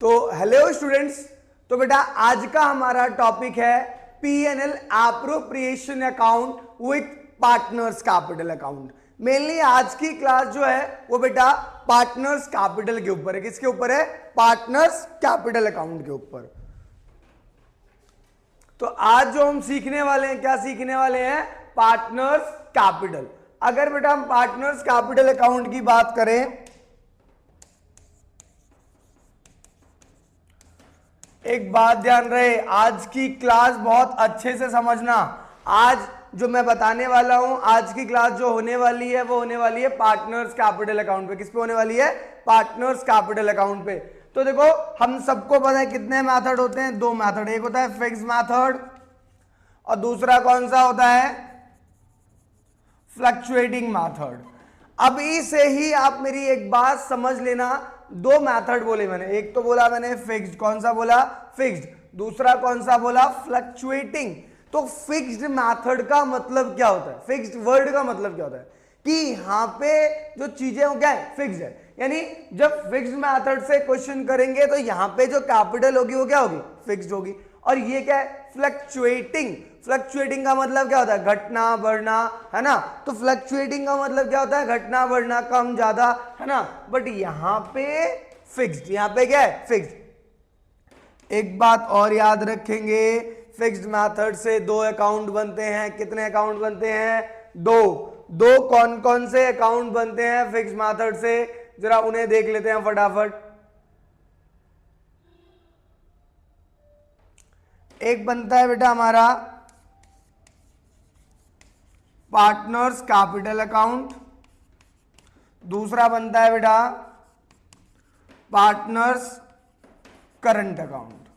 तो hello students. तो बेटा आज का हमारा टॉपिक है PNL appropriation account with partners capital account. Mainly आज की क्लास जो है वो बेटा पार्टनर्स कैपिटल के ऊपर है। किसके ऊपर है? पार्टनर्स कैपिटल अकाउंट के ऊपर। तो आज जो हम सीखने वाले हैं, क्या सीखने वाले हैं? Partners capital. अगर बेटा हम पार्टनर्स कैपिटल अकाउंट की बात करें, एक बात ध्यान रहे, आज की क्लास बहुत अच्छे से समझना। आज जो मैं बताने वाला हूं, आज की क्लास जो होने वाली है वो होने वाली है पार्टनर्स कैपिटल अकाउंट पे। किस पे होने वाली है? पार्टनर्स कैपिटल अकाउंट पे। तो देखो हम सबको पता है कितने मेथड होते हैं? दो मेथड। एक होता है फिक्स मेथड और दूसरा कौन सा होता है? Fluctuating method. अभी से ही आप मेरी एक बात समझ लेना, दो मेथड बोले मैंने। एक तो बोला मैंने फिक्स्ड। कौन सा बोला? फिक्स्ड। दूसरा कौन सा बोला? फ्लक्चुएटिंग। तो फिक्स्ड मेथड का मतलब क्या होता है? फिक्स्ड वर्ड का मतलब क्या होता है? कि यहां पे जो चीजें हो क्या है? फिक्स्ड है। यानी जब फिक्स्ड मेथड से क्वेश्चन करेंगे तो यहां पे जो कैपिटल होगी वो क्या होगी? फिक्स्ड होगी। और ये क्या है? फ्लक्चुएटिंग। फ्लक्चुएटिंग का मतलब क्या होता है? घटना बढ़ना, है ना। तो फ्लक्चुएटिंग का मतलब क्या होता है? घटना बढ़ना, कम ज्यादा, है ना। बट यहां पे फिक्स्ड, यहां पे क्या है? फिक्स्ड। एक बात और याद रखेंगे, फिक्स्ड मेथड से दो अकाउंट बनते हैं। कितने अकाउंट बनते हैं? दो। दो कौन कौन से अकाउंट बनते हैं फिक्स्ड मेथड से? जरा उन्हें देख लेते हैं फटाफट। एक बनता है बेटा हमारा पार्टनर्स कैपिटल अकाउंट, दूसरा बनता है बेटा पार्टनर्स करंट अकाउंट।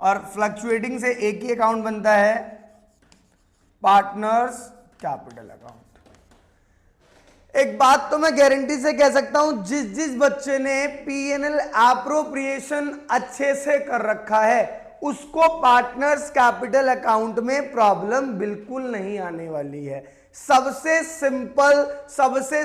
और फ्लक्चुएटिंग से एक ही अकाउंट बनता है पार्टनर्स कैपिटल अकाउंट। एक बात तो मैं गारंटी से कह सकता हूं, जिस जिस बच्चे ने पीएनएल एप्रोप्रिएशन अच्छे से कर रखा है उसको पार्टनर्स कैपिटल अकाउंट में प्रॉब्लम बिल्कुल नहीं आने वाली है। सबसे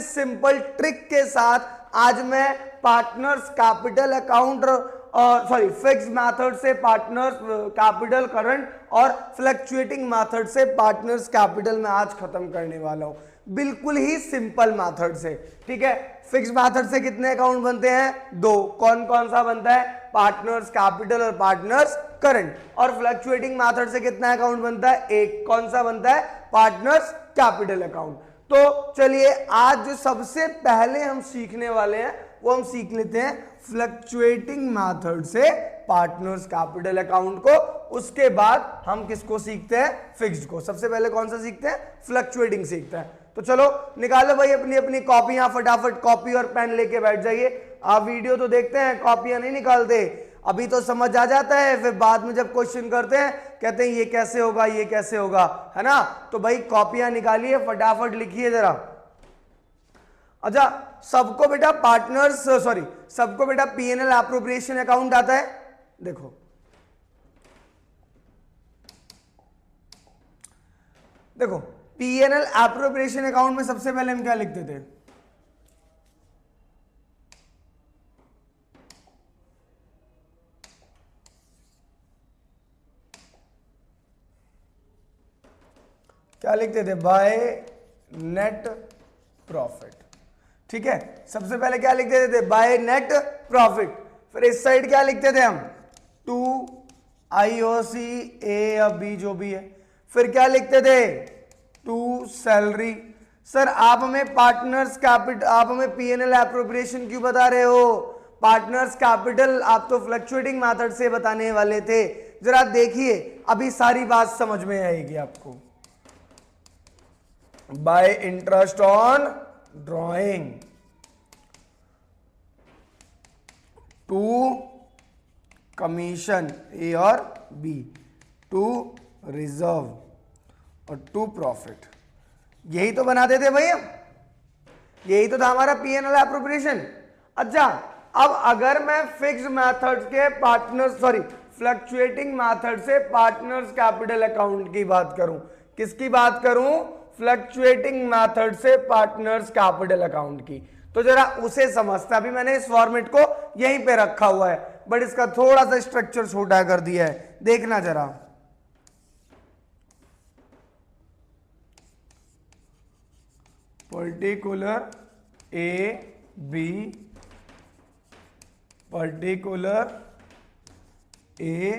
सिंपल ट्रिक के साथ आज मैं पार्टनर्स कैपिटल अकाउंट और फिक्स मेथड से पार्टनर्स कैपिटल करंट और फ्लक्चुएटिंग मेथड से पार्टनर्स कैपिटल में आज खत्म करने वाला हूं। बिल्कुल ही सिंपल मेथड से, ठीक है। फिक्स मेथड से कितने अकाउंट बनते हैं? दो। कौन कौन सा बनता है? पार्टनर्स कैपिटल और पार्टनर्स करंट। और फ्लक्चुएटिंग मेथड से कितना अकाउंट बनता है? एक। कौन सा बनता है? Partners capital account. तो चलिए आज जो सबसे पहले हम सीखने वाले हैं वो हम सीख लेते हैं फ्लक्चुएटिंग मेथड से पार्टनर्स कैपिटल अकाउंट को। उसके बाद हम किसको सीखते हैं? फिक्स्ड को। सबसे पहले कौन सा सीखते हैं? फ्लक्चुएटिंग सीखते हैं। तो चलो निकालो भाई अपनी अपनी कॉपियां, फटाफट कॉपी और पेन लेके बैठ जाइए। आप वीडियो तो देखते हैं, कॉपियां नहीं निकालते। अभी तो समझ आ जाता है, फिर बाद में जब क्वेश्चन करते हैं कहते हैं ये कैसे होगा, ये कैसे होगा, है ना। तो भाई कॉपियां निकालिए, फटाफट लिखिए जरा। अच्छा, सबको बेटा सबको बेटा पीएनएल एप्रोप्रिएशन अकाउंट आता है? देखो देखो पीएनएल एप्रोप्रिएशन अकाउंट में सबसे पहले हम क्या लिखते थे? क्या लिखते थे? By net profit. ठीक है, सबसे पहले क्या लिख देते थे? By net profit. फिर इस साइड क्या लिखते थे हम? टू आईओसी ए या बी जो भी है। फिर क्या लिखते थे? To salary. सर आप हमें पार्टनर्स कैपिटल, आप हमें पीएनएल एप्रोप्रिएशन क्यों बता रहे हो? पार्टनर्स कैपिटल आप तो फ्लक्चुएटिंग मेथड से बताने वाले थे। जरा देखिए अभी सारी बात समझ में आएगी आपको। By interest on drawing, to commission A और बी, टू रिजर्व और टू प्रॉफिट। यही तो बनाते थे भाई हम, यही तो था हमारा पीएनएल एप्रोप्रिएशन। अच्छा, अब अगर मैं फिक्स्ड मेथड के फ्लक्चुएटिंग मेथड से पार्टनर्स कैपिटल अकाउंट की बात करूं, किसकी बात करूं? फ्लक्चुएटिंग मेथड से पार्टनर्स कैपिटल अकाउंट की। तो जरा उसे समझता, अभी मैंने इस फॉर्मेट को यहीं पे रखा हुआ है। बट इसका थोड़ा सा स्ट्रक्चर छोटा कर दिया है, देखना जरा। Particular A B, particular A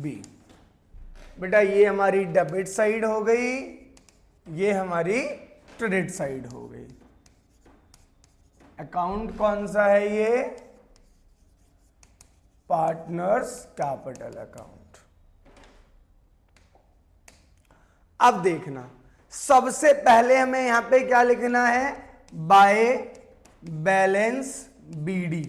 B. बेटा ये हमारी डेबिट साइड हो गई, ये हमारी क्रेडिट साइड हो गई। अकाउंट कौन सा है ये? Partners capital account. अब देखना, सबसे पहले हमें यहां पे क्या लिखना है? By balance BD.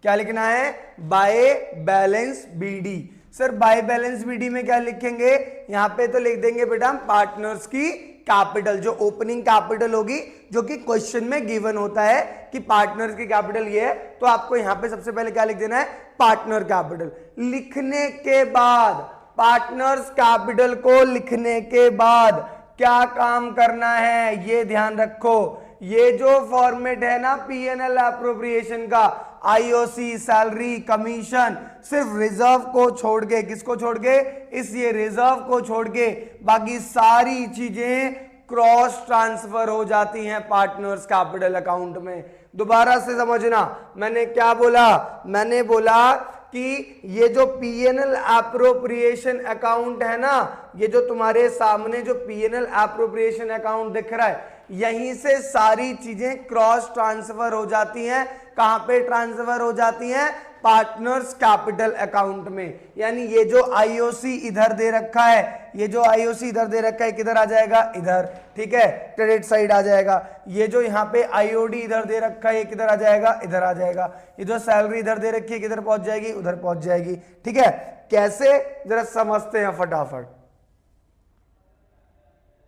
क्या लिखना है? By balance BD. Sir by balance BD में क्या लिखेंगे? यहां पे तो लिख देंगे बेटा हम पार्टनर्स की कैपिटल, जो ओपनिंग कैपिटल होगी, जो कि क्वेश्चन में गिवन होता है कि पार्टनर्स की कैपिटल ये है, तो आपको यहां पे सबसे पहले क्या लिख देना है? Partner capital. लिखने के बाद, पार्टनर्स कैपिटल को लिखने के बाद क्या काम करना है ये ध्यान रखो। ये जो फॉर्मेट है ना पीएनएल एप्रोप्रिएशन का, आईओसी, सैलरी, कमीशन, सिर्फ रिजर्व को छोड़ के, किसको छोड़ के? इस ये रिजर्व को छोड़ के बाकी सारी चीजें क्रॉस ट्रांसफर हो जाती हैं पार्टनर्स कैपिटल अकाउंट में। दोबारा से समझना, मैंने क्या बोला? मैंने बोला कि ये जो पीएनएल एप्रोप्रिएशन अकाउंट है ना, ये जो तुम्हारे सामने जो पीएनएल एप्रोप्रिएशन अकाउंट दिख रहा है, यहीं से सारी चीजें क्रॉस ट्रांसफर हो जाती हैं। कहां पे ट्रांसफर हो जाती हैं? पार्टनर्स कैपिटल अकाउंट में। यानी ये जो आईओसी इधर दे रखा है, ये जो आईओसी इधर दे रखा है, किधर आ जाएगा? इधर, ठीक है, क्रेडिट साइड आ जाएगा। ये जो यहाँ पे आईओडी इधर दे रखा है, ये किधर आ जाएगा? इधर आ जाएगा। ये जो सैलरी इधर दे रखी है, किधर पहुंच जाएगी? उधर पहुंच जाएगी। ठीक है, कैसे? जरा समझते हैं फटाफट।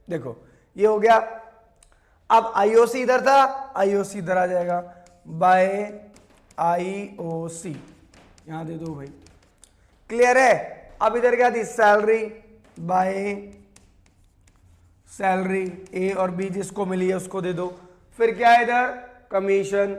देखो ये हो गया। अब आईओसी इधर था, आईओसी इधर आ जाएगा। बाय आईओसी यहां दे दो भाई, क्लियर है? अब इधर क्या थी? सैलरी, बाय सैलरी, ए और बी जिसको मिली है उसको दे दो। फिर क्या है इधर? कमीशन,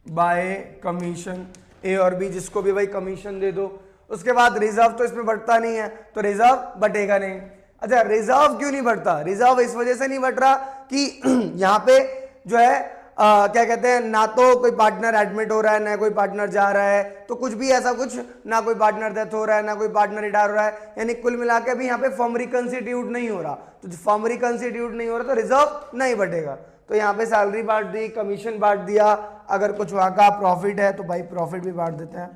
बाय कमीशन, ए और बी जिसको भी भाई कमीशन दे दो। उसके बाद रिजर्व तो इसमें बढ़ता नहीं है, तो रिजर्व बटेगा नहीं। अच्छा, रिजर्व क्यों नहीं बढ़ता? रिजर्व इस वजह से नहीं बढ़ रहा कि यहां पे जो है क्या कहते हैं, ना तो कोई पार्टनर एडमिट हो रहा है, ना कोई पार्टनर जा रहा है, तो कुछ भी ऐसा कुछ, ना कोई पार्टनर डेथ हो रहा है, ना कोई पार्टनर रिटायर हो रहा है, यानी कुल मिला के अभी यहाँ पे फर्म रिकंस्टिट्यूट नहीं हो रहा। तो फर्म रिकंस्टिट्यूट नहीं हो रहा तो रिजर्व नहीं बढ़ेगा। तो यहाँ पे सैलरी बांट दी, कमीशन बांट दिया, अगर कुछ वहां का प्रॉफिट है तो भाई प्रॉफिट भी बांट देते हैं।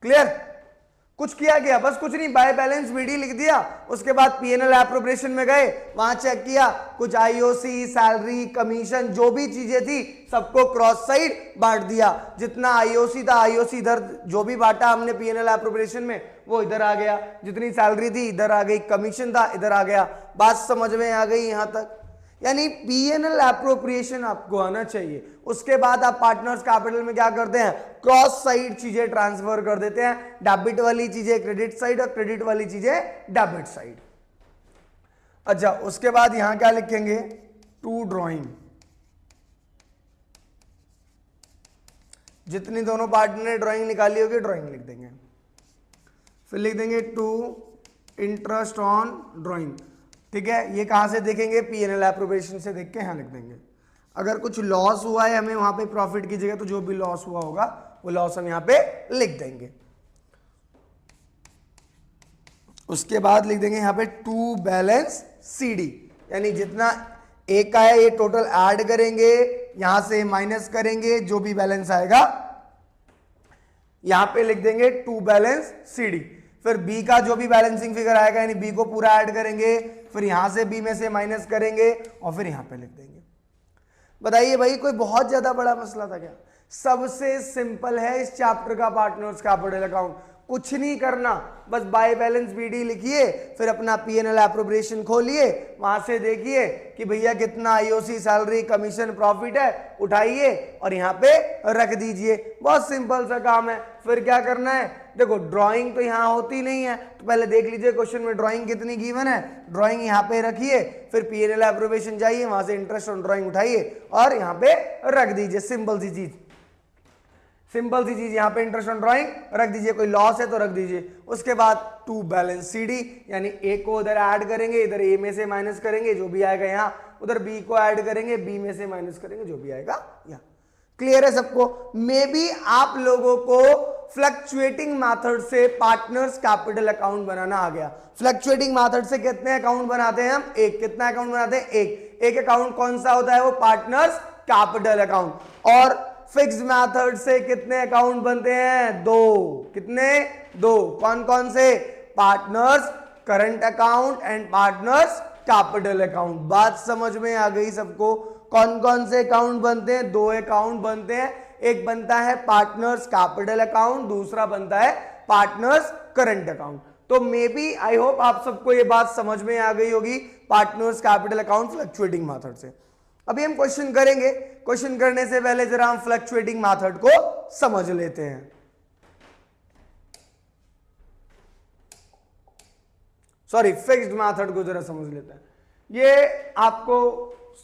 क्लियर? कुछ किया गया? बस कुछ नहीं, बाय बैलेंस बीडी लिख दिया। उसके बाद पीएनएल एप्रोप्रिएशन में गए, वहां चेक किया, कुछ आईओसी, सैलरी, कमीशन, जो भी चीजें थी सबको क्रॉस साइड बांट दिया। जितना आईओसी था, आईओसी इधर जो भी बांटा हमने पीएनएल एप्रोप्रिएशन में वो इधर आ गया। जितनी सैलरी थी इधर आ गई, कमीशन था इधर आ गया। बात समझ में आ गई यहां तक? यानी पीएनएल एप्रोप्रिएशन आपको आना चाहिए। उसके बाद आप पार्टनर्स कैपिटल में क्या करते हैं? क्रॉस साइड चीजें ट्रांसफर कर देते हैं। डेबिट वाली चीजें क्रेडिट साइड और क्रेडिट वाली चीजें डेबिट साइड। अच्छा, उसके बाद यहां क्या लिखेंगे? To drawing. जितनी दोनों पार्टनर ने ड्राइंग निकाली होगी ड्राइंग लिख देंगे। फिर लिख देंगे टू इंटरेस्ट ऑन ड्राइंग। ठीक है, ये कहां से देखेंगे? पीएनएल एप्रोप्रिएशन से देख के यहां लिख देंगे। अगर कुछ लॉस हुआ है हमें वहां पे प्रॉफिट की जगह, तो जो भी लॉस हुआ होगा वो लॉस हम यहां पे लिख देंगे। उसके बाद लिख देंगे यहां पे टू बैलेंस सीडी, यानी जितना एक का है ये टोटल ऐड करेंगे, यहां से माइनस करेंगे, जो भी बैलेंस आएगा यहां पे लिख देंगे टू बैलेंस सीडी। फिर बी का जो भी बैलेंसिंग फिगर आएगा यानी बी को पूरा ऐड करेंगे, फिर यहां से बी में से माइनस करेंगे और फिर यहां पे लिख देंगे। बताइए भाई, कोई बहुत ज्यादा बड़ा मसला था क्या? सबसे सिंपल है इस चैप्टर का पार्टनर्स कैपिटल अकाउंट। कुछ नहीं करना, बस बाय बैलेंस बीडी लिखिए, फिर अपना पीएनएल एप्रोप्रिएशन खोलिए, वहां से देखिए कि भैया कितना आईओसी, सैलरी, कमीशन, प्रॉफिट है, उठाइए और यहां पे रख दीजिए। बहुत सिंपल सा काम है। फिर क्या करना है? देखो ड्राइंग तो यहां होती नहीं है, तो पहले देख लीजिए क्वेश्चन में ड्राइंग कितनी गिवन है। ड्राइंग यहां पे रखिए, फिर पीएनएल एप्रोप्रिएशन जाइए, वहां से इंटरेस्ट ऑन ड्राइंग उठाइए और यहां पे रख दीजिए। सिंपल सी चीज। सिंपल सी चीज, यहां पे इंटरेस्ट ऑन ड्राइंग रख दीजिए, कोई लॉस है तो रख दीजिए। उसके बाद टू बैलेंस CD, यानी ए को उधर ऐड करेंगे, इधर ए में से माइनस करेंगे जो भी आएगा यहाँ, उधर बी को ऐड करेंगे, बी में से माइनस करेंगे जो भी आएगा यहाँ। क्लियर है सबको? मे बी आप लोगों को फ्लक्चुएटिंग मेथड से पार्टनर्स कैपिटल अकाउंट बनाना आ गया। फ्लक्चुएटिंग मेथड से कितने अकाउंट बनाते हैं हम? एक। कितना अकाउंट बनाते हैं? एक अकाउंट कौन सा होता है? वो पार्टनर्स कैपिटल अकाउंट। और फिक्स्ड मेथड से कितने अकाउंट बनते हैं? दो। कितने? दो। कौन कौन से? Partners current account and partners capital account. बात समझ में आ गई सबको? कौन कौन से अकाउंट बनते हैं? दो अकाउंट बनते हैं। एक बनता है पार्टनर्स कैपिटल अकाउंट, दूसरा बनता है पार्टनर्स करंट अकाउंट। तो मे बी आई होप आप सबको ये बात समझ में आ गई होगी partners capital account fluctuating method से। अभी हम क्वेश्चन करेंगे। क्वेश्चन करने से पहले जरा हम फ्लक्चुएटिंग मेथड को समझ लेते हैं। सॉरी, फिक्स्ड मेथड को जरा समझ लेते हैं। ये आपको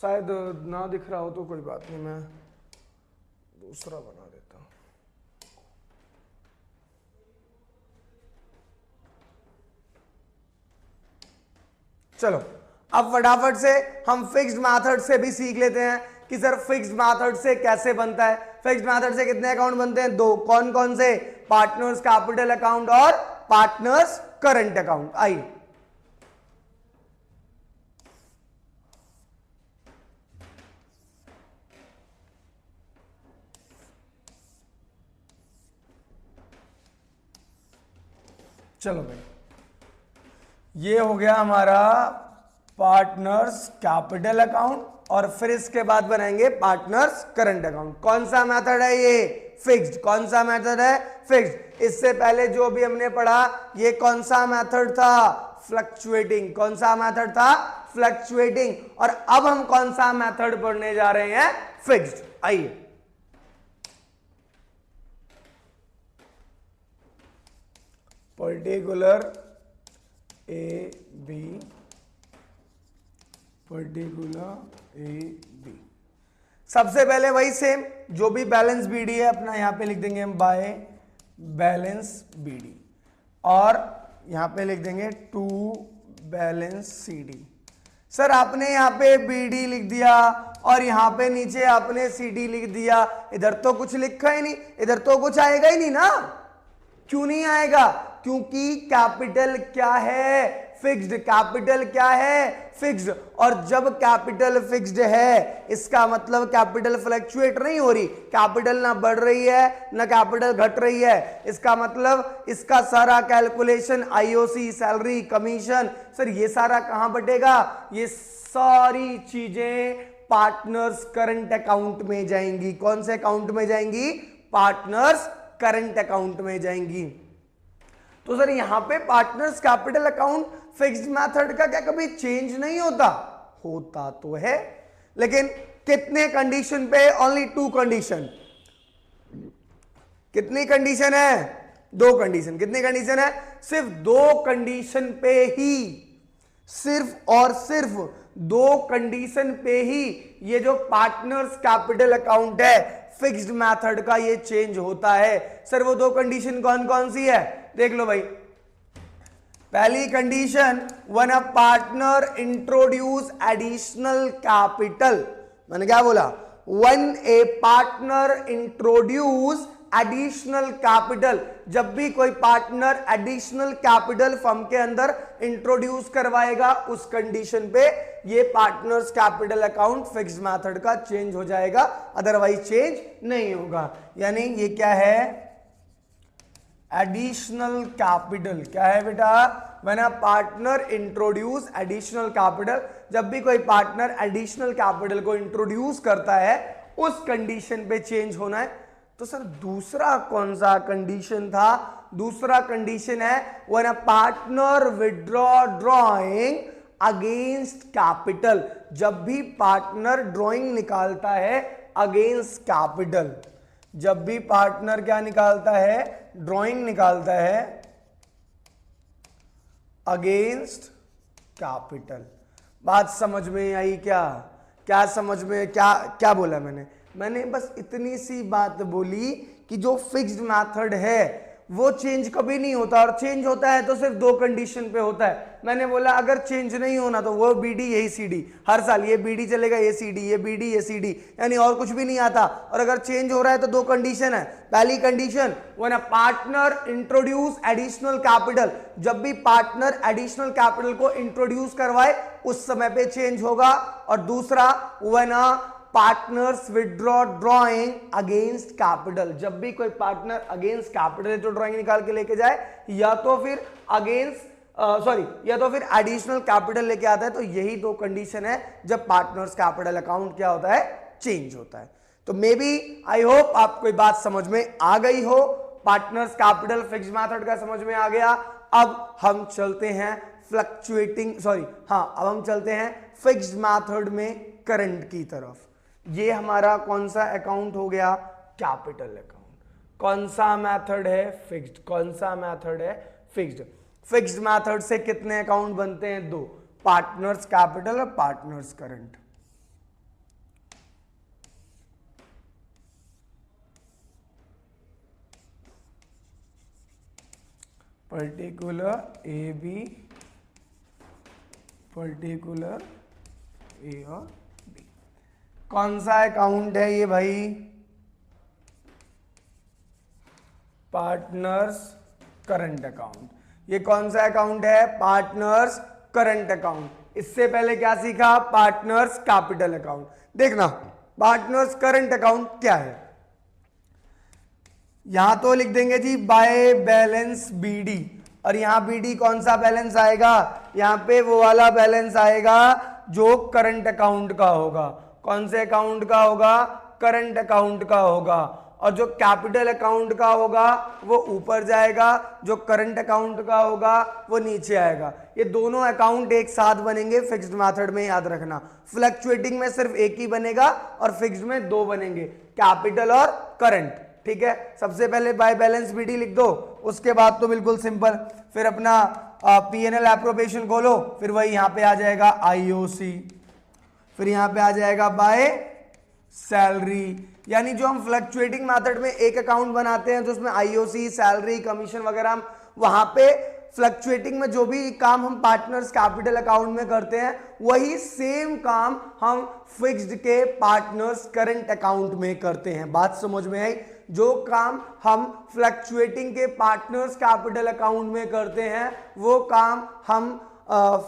शायद ना दिख रहा हो तो कोई बात नहीं, मैं दूसरा बना देता हूं। चलो अब फटाफट से हम फिक्स्ड मेथड से भी सीख लेते हैं कि सर फिक्स्ड मेथड से कैसे बनता है। फिक्स्ड मेथड से कितने अकाउंट बनते हैं? दो। कौन कौन से? पार्टनर्स कैपिटल अकाउंट और पार्टनर्स करंट अकाउंट। आइए चलो भाई, ये हो गया हमारा पार्टनर्स कैपिटल अकाउंट और फिर इसके बाद बनाएंगे पार्टनर्स करंट अकाउंट। कौन सा मेथड है ये? फिक्स्ड। कौन सा मेथड है? फिक्स्ड। इससे पहले जो भी हमने पढ़ा ये कौन सा मेथड था? फ्लक्चुएटिंग। कौन सा मेथड था? फ्लक्चुएटिंग। और अब हम कौन सा मेथड पढ़ने जा रहे हैं? फिक्स्ड। आइए particular A B, particular A B. सबसे पहले वही सेम जो भी बैलेंस बीडी है अपना यहां पे लिख देंगे हम बाय बैलेंस बीडी, और यहां पे लिख देंगे टू बैलेंस सीडी। सर आपने यहां पे बीडी लिख दिया और यहां पे नीचे आपने सीडी लिख दिया, इधर तो कुछ लिखा ही नहीं, इधर तो कुछ आएगा ही नहीं ना। क्यों नहीं आएगा? क्योंकि कैपिटल क्या है? फिक्स्ड। कैपिटल क्या है? फिक्स्ड। और जब कैपिटल फिक्स्ड है इसका मतलब कैपिटल फ्लक्चुएट नहीं हो रही, कैपिटल ना बढ़ रही है ना कैपिटल घट रही है। इसका मतलब इसका सारा calculation IOC, salary, commission, sir ये सारा कहां बटेगा? ये सारी चीजें पार्टनर्स करंट अकाउंट में जाएंगी। कौन से अकाउंट में जाएंगी? पार्टनर्स करंट अकाउंट में जाएंगी। तो सर यहां पे partners capital account fixed method का क्या कभी चेंज नहीं होता? होता तो है, लेकिन कितने कंडीशन पे? Only two condition. कितनी कंडीशन है? दो कंडीशन। कितनी कंडीशन है? सिर्फ दो कंडीशन पे ही, सिर्फ और सिर्फ दो कंडीशन पे ही ये जो पार्टनर्स कैपिटल अकाउंट है फिक्स्ड मेथड का ये चेंज होता है। सर वो दो कंडीशन कौन कौन सी है? देख लो भाई। पहली condition, when a partner introduce additional capital. मैंने क्या बोला? When A partner introduce additional capital. जब भी कोई पार्टनर एडिशनल कैपिटल फर्म के अंदर इंट्रोड्यूस करवाएगा उस कंडीशन पे ये partners capital account fixed method का चेंज हो जाएगा, अदरवाइज चेंज नहीं होगा। यानी ये क्या है? Additional capital. क्या है बेटा? When a partner introduce additional capital, जब भी कोई पार्टनर एडिशनल कैपिटल को इंट्रोड्यूस करता है उस कंडीशन पे चेंज होना है। तो सर दूसरा कौन सा कंडीशन था? दूसरा कंडीशन है when a partner withdraw drawing against capital. जब भी पार्टनर ड्रॉइंग निकालता है अगेंस्ट कैपिटल, जब भी पार्टनर क्या निकालता है? ड्रॉइंग निकालता है अगेंस्ट कैपिटल। बात समझ में आई क्या? क्या समझ में, क्या क्या बोला मैंने? मैंने बस इतनी सी बात बोली कि जो फिक्स्ड मेथड है वो चेंज कभी नहीं होता, और चेंज होता है तो सिर्फ दो कंडीशन पे होता है। मैंने बोला अगर चेंज नहीं होना तो वो बीडी यही सीडी, हर साल ये बीडी चलेगा, ये सीडी, ये बीडी, ये सीडी, यानी और कुछ भी नहीं आता। और अगर चेंज हो रहा है तो दो कंडीशन है। पहली condition, when a partner introduce additional capital, जब भी पार्टनर एडिशनल कैपिटल को इंट्रोड्यूस करवाए उस समय पे चेंज होगा। और दूसरा, when a partners withdraw drawing against capital, जब भी कोई पार्टनर अगेंस्ट कैपिटल तो ड्रॉइंग निकाल के लेके जाए, या तो फिर या तो फिर एडिशनल कैपिटल लेके आता है, तो यही दो कंडीशन है जब पार्टनर्स कैपिटल अकाउंट क्या होता है, चेंज होता है। तो मे बी आई होप आपको बात समझ में आ गई हो। पार्टनर्स कैपिटल फिक्स्ड मेथड का समझ में आ गया। अब हम चलते हैं अब हम चलते हैं फिक्स्ड मेथड में करंट की तरफ। ये हमारा कौन सा अकाउंट हो गया, कैपिटल अकाउंट। कौन सा मेथड है, फिक्स्ड। कौन सा मेथड है, फिक्स्ड। फिक्स्ड मेथड से कितने अकाउंट बनते हैं, दो, पार्टनर्स कैपिटल और partners current. Particular A B, particular A और बी। कौन सा अकाउंट है ये भाई, पार्टनर्स करंट अकाउंट। ये कौन सा अकाउंट है, पार्टनर्स करंट अकाउंट। इससे पहले क्या सीखा, पार्टनर्स कैपिटल अकाउंट। देखना पार्टनर्स करंट अकाउंट क्या है, यहां तो लिख देंगे जी बाय बैलेंस बीडी, और यहां बीडी कौन सा बैलेंस आएगा, यहां पे वो वाला बैलेंस आएगा जो करंट अकाउंट का होगा। कौन से अकाउंट का होगा, करंट अकाउंट का होगा। और जो कैपिटल अकाउंट का होगा वो ऊपर जाएगा, जो करंट अकाउंट का होगा वो नीचे आएगा। ये दोनों अकाउंट एक साथ बनेंगे फिक्स्ड मेथड में, याद रखना। फ्लक्चुएटिंग में सिर्फ एक ही बनेगा और फिक्स्ड में दो बनेंगे, कैपिटल और करंट। ठीक है, सबसे पहले बाय बैलेंस बीडी लिख दो, उसके बाद तो बिल्कुल सिंपल, फिर अपना पीएनएल एप्रोप्रिएशन खोलो, फिर वही यहां पे आ जाएगा आईओसी, फिर यहां पे आ जाएगा बाय सैलरी। यानी जो हम फ्लक्चुएटिंग मेथड में एक अकाउंट बनाते हैं तो उसमें आईओसी, सैलरी, कमीशन वगैरह, हम वहां पे फ्लक्चुएटिंग में जो भी काम हम पार्टनर्स कैपिटल अकाउंट में करते हैं वही सेम काम हम फिक्स्ड के पार्टनर्स करंट अकाउंट में करते हैं। बात समझ में आई, जो काम हम फ्लक्चुएटिंग के पार्टनर्स कैपिटल अकाउंट में करते हैं वो काम हम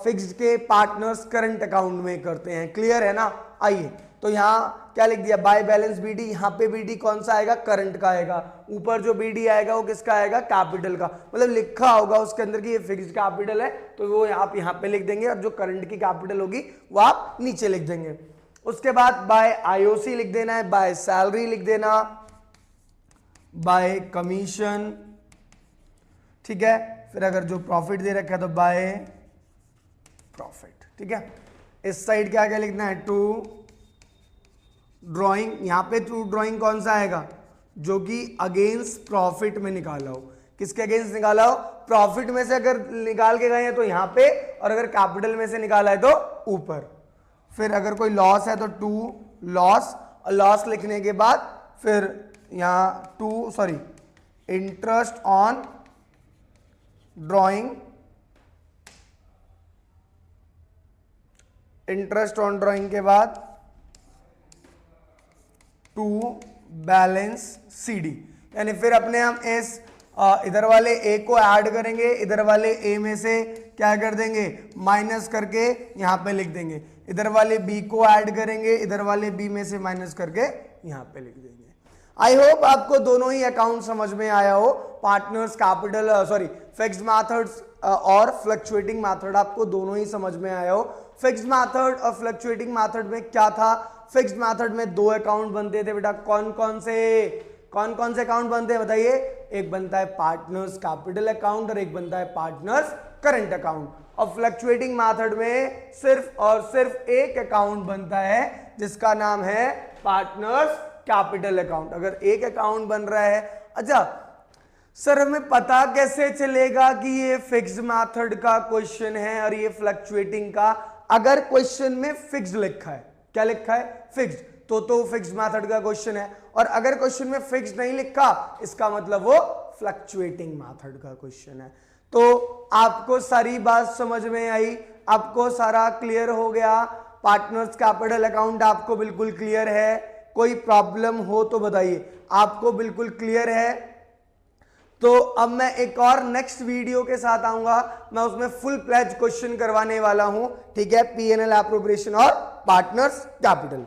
फिक्स्ड के पार्टनर्स करंट अकाउंट में करते हैं। क्लियर है ना। आइए, तो यहाँ क्या लिख दिया, बाय बैलेंस बीडी, यहाँ पे बीडी कौन सा आएगा, करंट का आएगा। ऊपर जो बीडी आएगा वो किसका आएगा, कैपिटल का। मतलब लिखा होगा उसके अंदर कि ये फिक्स्ड कैपिटल है तो वो आप यहाँ पे लिख देंगे, और जो करंट की कैपिटल होगी वो आप नीचे लिख देंगे। उसके बाद बाय आईओसी लिख देना है, बाय सैलरी लिख देना, बाय कमीशन। ठीक है, फिर अगर जो प्रॉफिट दे रखा है तो बाय प्रॉफिट। ठीक है, इस साइड क्या क्या लिखना है, टू ड्राइंग। यहां पे टू ड्राइंग कौन सा आएगा, जो कि अगेंस्ट प्रॉफिट में निकाला हो। किसके अगेंस्ट निकाला हो, प्रॉफिट में से अगर निकाल के गए हैं तो यहां पे, और अगर कैपिटल में से निकाला है तो ऊपर। फिर अगर कोई लॉस है तो टू लॉस, और लॉस लिखने के बाद फिर यहां interest on drawing, interest on drawing के बाद टू बैलेंस सीडी। यानी फिर अपने हम इस इधर वाले ए को ऐड करेंगे, इधर वाले ए में से क्या कर देंगे, माइनस करके यहां पे लिख देंगे। इधर वाले बी को ऐड करेंगे, इधर वाले बी में से माइनस करके यहां पे लिख देंगे। आई होप आपको दोनों ही अकाउंट समझ में आया हो। पार्टनर्स कैपिटल फिक्स्ड मेथड्स और फ्लक्चुएटिंग मेथड आपको दोनों ही समझ में आया हो। फिक्स्ड मेथड और फ्लक्चुएटिंग मेथड में क्या था, फिक्स्ड मेथड में दो अकाउंट बनते थे बेटा। कौन कौन से अकाउंट बनते हैं बताइए, एक बनता है पार्टनर्स कैपिटल अकाउंट और एक बनता है पार्टनर्स करंट अकाउंट। और फ्लक्चुएटिंग मेथड में सिर्फ और सिर्फ एक अकाउंट बनता है जिसका नाम है पार्टनर्स कैपिटल अकाउंट। अगर एक अकाउंट बन रहा है, अच्छा सर हमें पता कैसे चलेगा कि ये फिक्स्ड मेथड का क्वेश्चन है और ये फ्लक्चुएटिंग का, अगर क्वेश्चन में फिक्स्ड लिखा है, क्या लिखा है, फिक्स्ड, तो फिक्स्ड मेथड का क्वेश्चन है, और अगर क्वेश्चन में फिक्स नहीं लिखा इसका मतलब वो फ्लक्चुएटिंग मेथड का क्वेश्चन है। तो आपको सारी बात समझ में आई, आपको सारा क्लियर हो गया, पार्टनर्स कैपिटल अकाउंट आपको बिल्कुल क्लियर है, कोई प्रॉब्लम हो तो बताइए, आपको बिल्कुल क्लियर है। तो अब मैं एक और नेक्स्ट वीडियो के साथ आऊंगा, मैं उसमें फुल प्लेज क्वेश्चन करवाने वाला हूं, ठीक है, P&L एप्रोप्रिएशन और पार्टनर्स कैपिटल।